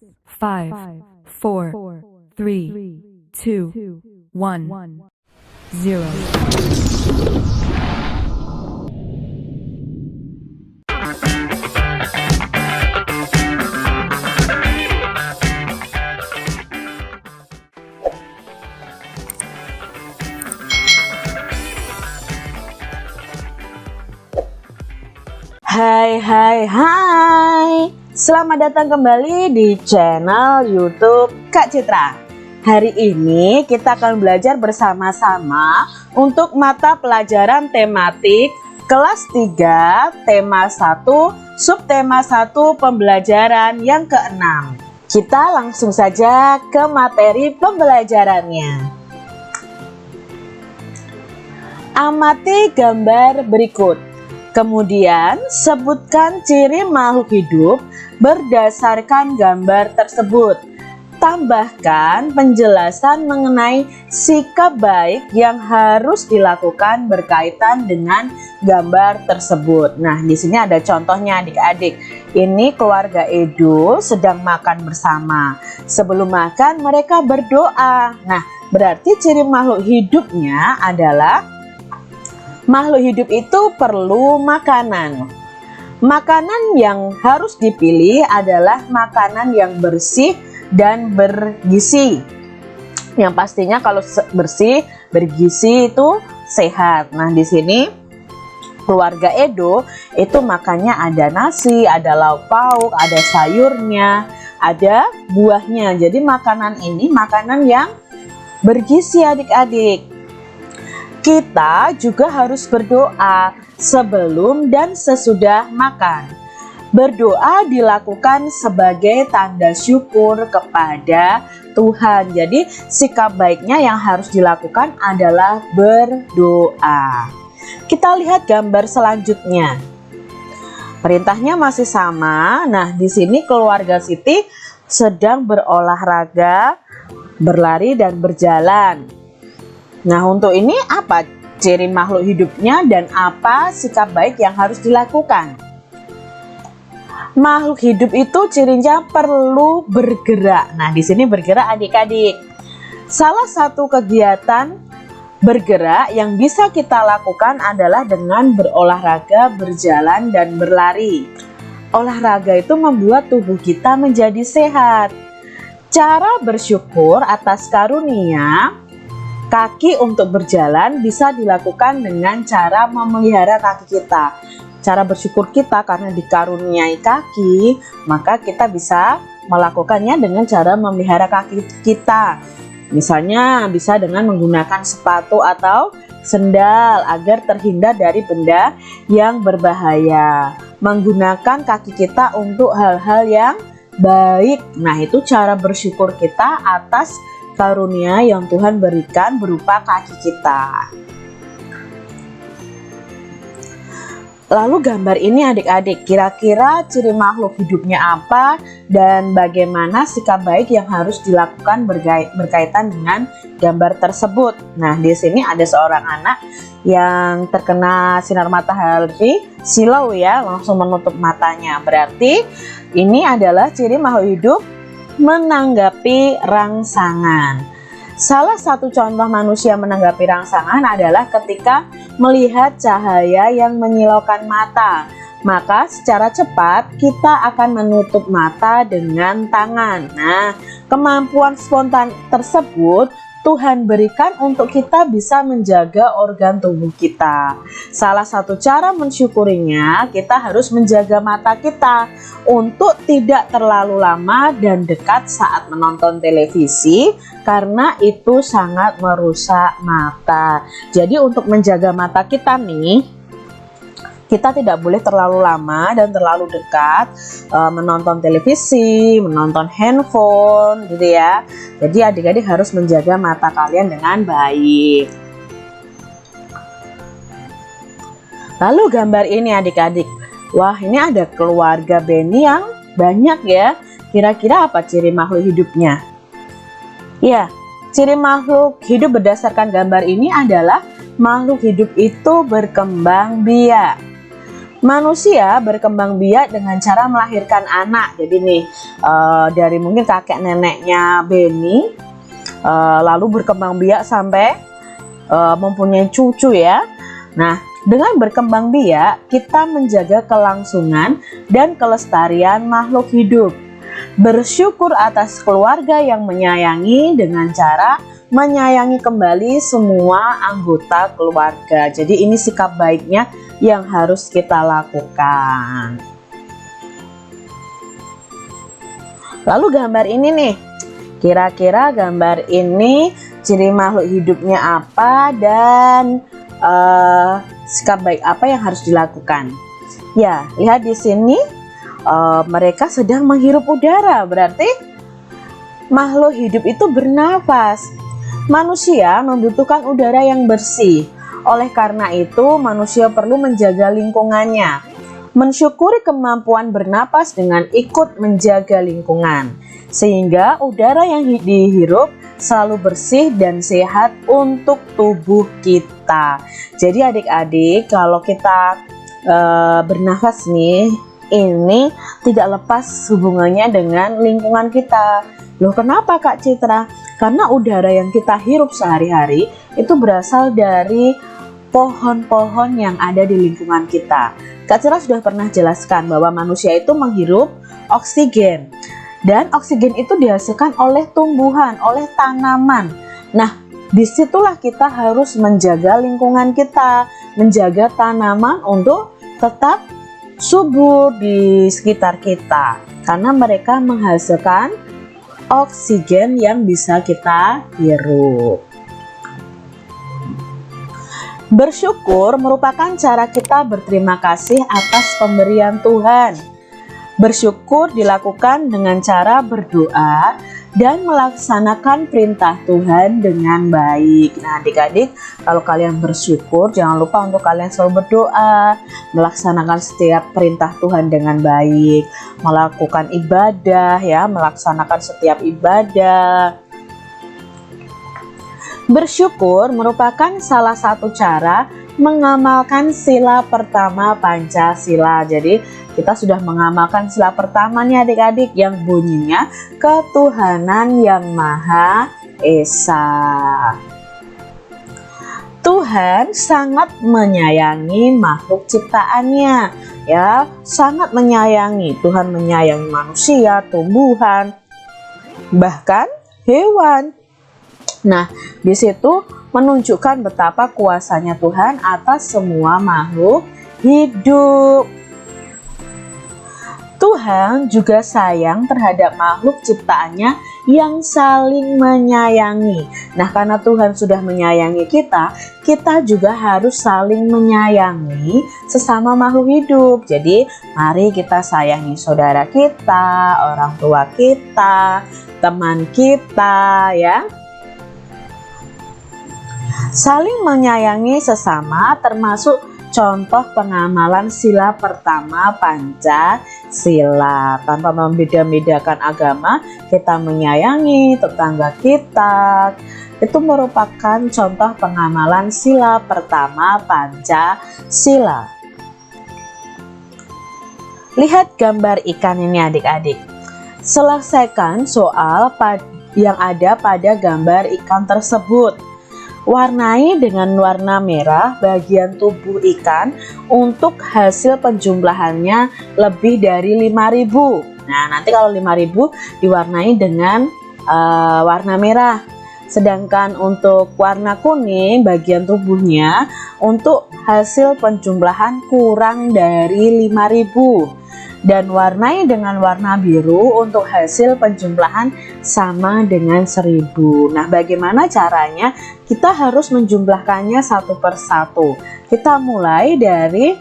5, 4, 3, 2, 1, 0. Hai, selamat datang kembali di channel YouTube Kak Citra. Hari ini kita akan belajar bersama-sama untuk mata pelajaran tematik kelas 3, tema 1, subtema 1, pembelajaran yang ke-6. Kita langsung saja ke materi pembelajarannya. Amati gambar berikut. Kemudian, sebutkan ciri makhluk hidup berdasarkan gambar tersebut. Tambahkan penjelasan mengenai sikap baik yang harus dilakukan berkaitan dengan gambar tersebut. Nah, di sini ada contohnya adik-adik. Ini keluarga Edo sedang makan bersama. Sebelum makan, mereka berdoa. Nah, berarti ciri makhluk hidupnya adalah makhluk hidup itu perlu makanan. Makanan yang harus dipilih adalah makanan yang bersih dan bergizi. Yang pastinya kalau bersih, bergizi itu sehat. Nah, di sini keluarga Edo itu makannya ada nasi, ada lauk pauk, ada sayurnya, ada buahnya. Jadi makanan ini makanan yang bergizi adik-adik. Kita juga harus berdoa sebelum dan sesudah makan. Berdoa dilakukan sebagai tanda syukur kepada Tuhan. Jadi sikap baiknya yang harus dilakukan adalah berdoa. Kita lihat gambar selanjutnya. Perintahnya masih sama. Nah, di sini keluarga Siti sedang berolahraga, berlari dan berjalan. Nah, untuk ini apa ciri makhluk hidupnya dan apa sikap baik yang harus dilakukan? Makhluk hidup itu cirinya perlu bergerak. Nah, di sini bergerak adik-adik. Salah satu kegiatan bergerak yang bisa kita lakukan adalah dengan berolahraga, berjalan, dan berlari. Olahraga itu membuat tubuh kita menjadi sehat. Cara bersyukur atas karunia kaki untuk berjalan bisa dilakukan dengan cara memelihara kaki kita. Cara bersyukur kita karena dikaruniai kaki, maka kita bisa melakukannya dengan cara memelihara kaki kita. Misalnya bisa dengan menggunakan sepatu atau sendal agar terhindar dari benda yang berbahaya. Menggunakan kaki kita untuk hal-hal yang baik. Nah, itu cara bersyukur kita atas karunia yang Tuhan berikan berupa kaki kita. Lalu gambar ini adik-adik, kira-kira ciri makhluk hidupnya apa dan bagaimana sikap baik yang harus dilakukan berkaitan dengan gambar tersebut. Nah, di sini ada seorang anak yang terkena sinar matahari silau ya, langsung menutup matanya. Berarti ini adalah ciri makhluk hidup menanggapi rangsangan. Salah satu contoh manusia menanggapi rangsangan adalah ketika melihat cahaya yang menyilaukan mata. Maka secara cepat kita akan menutup mata dengan tangan. Nah, kemampuan spontan tersebut Tuhan berikan untuk kita bisa menjaga organ tubuh kita. Salah satu cara mensyukurinya, kita harus menjaga mata kita untuk tidak terlalu lama dan dekat saat menonton televisi, karena itu sangat merusak mata. Jadi untuk menjaga mata kita nih, kita tidak boleh terlalu lama dan terlalu dekat menonton televisi, menonton handphone gitu ya. Jadi adik-adik harus menjaga mata kalian dengan baik. Lalu gambar ini adik-adik. Wah, ini ada keluarga Beni yang banyak ya. Kira-kira apa ciri makhluk hidupnya? Ya, ciri makhluk hidup berdasarkan gambar ini adalah makhluk hidup itu berkembang biak. Manusia berkembang biak dengan cara melahirkan anak. Jadi nih, dari mungkin kakek neneknya Beni, lalu berkembang biak sampai mempunyai cucu ya. Nah, dengan berkembang biak kita menjaga kelangsungan dan kelestarian makhluk hidup. Bersyukur atas keluarga yang menyayangi dengan cara menyayangi kembali semua anggota keluarga. Jadi ini sikap baiknya yang harus kita lakukan. Lalu gambar ini nih, kira-kira gambar ini ciri makhluk hidupnya apa dan sikap baik apa yang harus dilakukan? Ya, lihat di sini. Mereka sedang menghirup udara, berarti makhluk hidup itu bernafas. Manusia membutuhkan udara yang bersih. Oleh karena itu, manusia perlu menjaga lingkungannya. Mensyukuri kemampuan bernapas dengan ikut menjaga lingkungan, sehingga udara yang dihirup selalu bersih dan sehat untuk tubuh kita. Jadi adik-adik, kalau kita bernafas nih, ini tidak lepas hubungannya dengan lingkungan kita. Loh, kenapa Kak Citra? Karena udara yang kita hirup sehari-hari itu berasal dari pohon-pohon yang ada di lingkungan kita. Kak Citra sudah pernah jelaskan bahwa manusia itu menghirup oksigen, dan oksigen itu dihasilkan oleh tumbuhan, oleh tanaman. Nah, disitulah kita harus menjaga lingkungan kita, menjaga tanaman untuk tetap subur di sekitar kita, karena mereka menghasilkan oksigen yang bisa kita hirup. Bersyukur merupakan cara kita berterima kasih atas pemberian Tuhan. Bersyukur dilakukan dengan cara berdoa dan melaksanakan perintah Tuhan dengan baik. Nah, adik-adik, kalau kalian bersyukur, jangan lupa untuk kalian selalu berdoa, melaksanakan setiap perintah Tuhan dengan baik, melakukan ibadah ya, melaksanakan setiap ibadah. Bersyukur merupakan salah satu cara mengamalkan sila pertama Pancasila. Jadi kita sudah mengamalkan sila pertama nih adik-adik, yang bunyinya ketuhanan yang Maha Esa. Tuhan sangat menyayangi makhluk ciptaannya, ya, sangat menyayangi. Tuhan menyayangi manusia, tumbuhan, bahkan hewan. Nah, di situ menunjukkan betapa kuasanya Tuhan atas semua makhluk hidup. Tuhan juga sayang terhadap makhluk ciptaannya yang saling menyayangi. Nah, karena Tuhan sudah menyayangi kita, kita juga harus saling menyayangi sesama makhluk hidup. Jadi, mari kita sayangi saudara kita, orang tua kita, teman kita, ya. Saling menyayangi sesama termasuk contoh pengamalan sila pertama Pancasila. Tanpa membeda-bedakan agama, kita menyayangi tetangga kita. Itu merupakan contoh pengamalan sila pertama Pancasila. Lihat gambar ikan ini adik-adik. Selesaikan soal yang ada pada gambar ikan tersebut. Warnai dengan warna merah bagian tubuh ikan untuk hasil penjumlahannya lebih dari 5.000. Nah, nanti kalau 5.000 diwarnai dengan warna merah. Sedangkan untuk warna kuning bagian tubuhnya untuk hasil penjumlahan kurang dari 5.000. Dan warnai dengan warna biru untuk hasil penjumlahan sama dengan 1.000. Nah, bagaimana caranya? Kita harus menjumlahkannya satu persatu. Kita mulai dari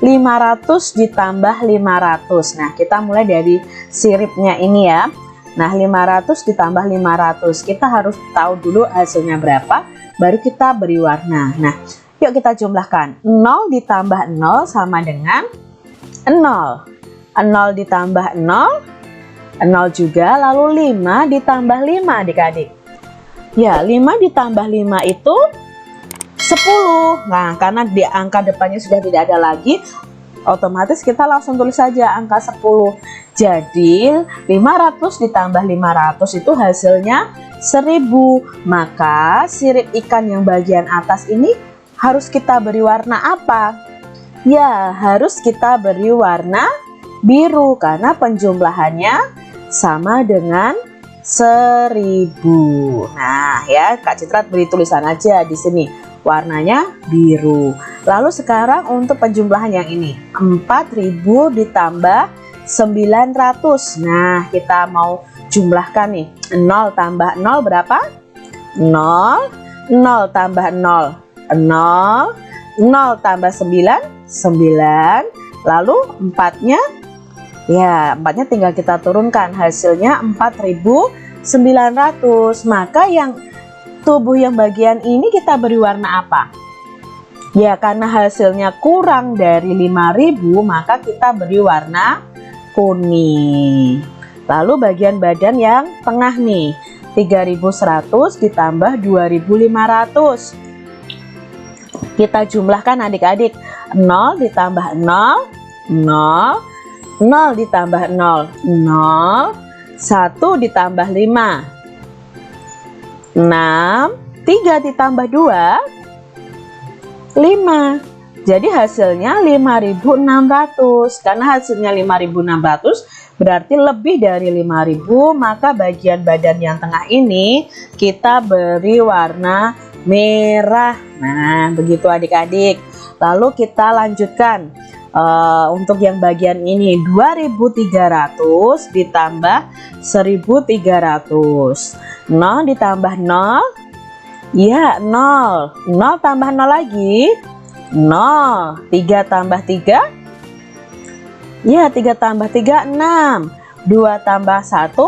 500 ditambah 500. Nah, kita mulai dari siripnya ini ya. Nah, 500 ditambah 500. Kita harus tahu dulu hasilnya berapa, baru kita beri warna. Nah, yuk kita jumlahkan. 0 ditambah 0 sama dengan 0. 0 ditambah 0, 0 juga, lalu 5 ditambah 5 adik-adik. Ya, 5 ditambah 5 itu 10. Nah, karena di angka depannya sudah tidak ada lagi, otomatis kita langsung tulis saja angka 10. Jadi 500 ditambah 500 itu hasilnya 1000. Maka sirip ikan yang bagian atas ini harus kita beri warna apa? Ya, harus kita beri warna biru karena penjumlahannya sama dengan 1000. Nah, ya Kak Citra beri tulisan aja di sini. Warnanya biru. Lalu sekarang untuk penjumlahan yang ini. 4000 ditambah 900. Nah, kita mau jumlahkan nih. 0 tambah 0 berapa? 0. 0 tambah 0. 0. 0 tambah 9. 9. Lalu 4-nya, ya 4-nya tinggal kita turunkan. Hasilnya 4900. Maka yang tubuh yang bagian ini kita beri warna apa? Ya, karena hasilnya kurang dari 5000, maka kita beri warna kuning. Lalu bagian badan yang tengah nih, 3100 ditambah 2500. Kita jumlahkan adik-adik. 0 ditambah 0, 0. 0 ditambah 0, 0. 1 ditambah 5, 6. 3 ditambah 2, 5. Jadi hasilnya 5600. Karena hasilnya 5600 berarti lebih dari 5000, maka bagian badan yang tengah ini kita beri warna merah. Nah, begitu adik-adik. Lalu kita lanjutkan. Untuk yang bagian ini 2300 ditambah 1300. 0 ditambah 0, ya 0. 0 tambah 0 lagi, 0. 3 tambah 3, ya 3 tambah 3, 6. 2 tambah 1,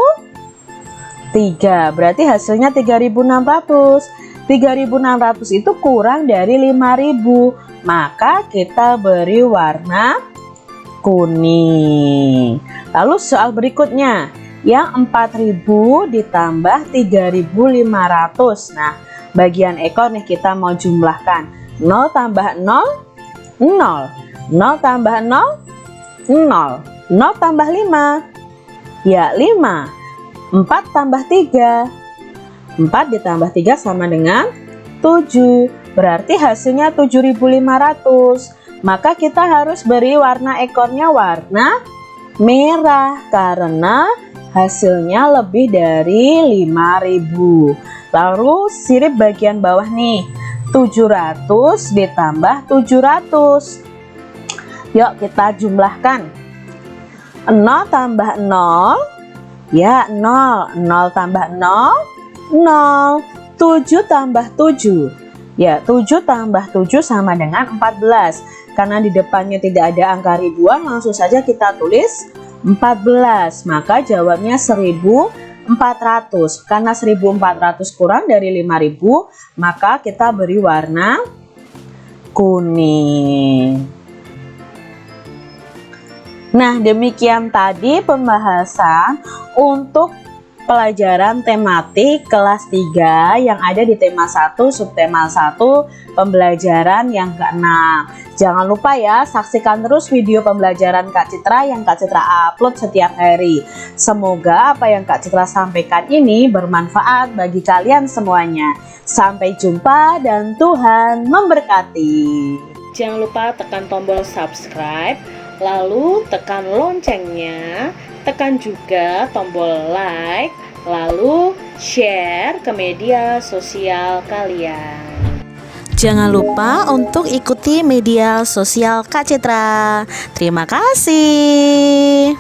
3. Berarti hasilnya 3600. 3600 itu kurang dari 5000, maka kita beri warna kuning. Lalu soal berikutnya, yang 4000 ditambah 3500. Nah, bagian ekor nih kita mau jumlahkan. 0 tambah 0, 0. 0 tambah 0, 0. 0 tambah 5, ya 5. 4 tambah 3, 4 ditambah 3 sama dengan 7. Berarti hasilnya 7500. Maka kita harus beri warna ekornya warna merah karena hasilnya lebih dari 5000. Lalu sirip bagian bawah nih, 700 ditambah 700. Yuk kita jumlahkan. 0 tambah 0, ya 0. 0 tambah 0, 0. 7 tambah 7, ya 7 tambah 7 sama dengan 14. Karena di depannya tidak ada angka ribuan, langsung saja kita tulis 14. Maka jawabnya 1400. Karena 1400 kurang dari 5000, maka kita beri warna kuning. Nah, demikian tadi pembahasan untuk pelajaran tematik kelas 3 yang ada di tema 1 subtema 1 pembelajaran yang ke-6. Jangan lupa ya, saksikan terus video pembelajaran Kak Citra yang Kak Citra upload setiap hari. Semoga apa yang Kak Citra sampaikan ini bermanfaat bagi kalian semuanya. Sampai jumpa dan Tuhan memberkati. Jangan lupa tekan tombol subscribe, lalu tekan loncengnya, tekan juga tombol like, lalu share ke media sosial kalian. Jangan lupa untuk ikuti media sosial Kak Citra. Terima kasih.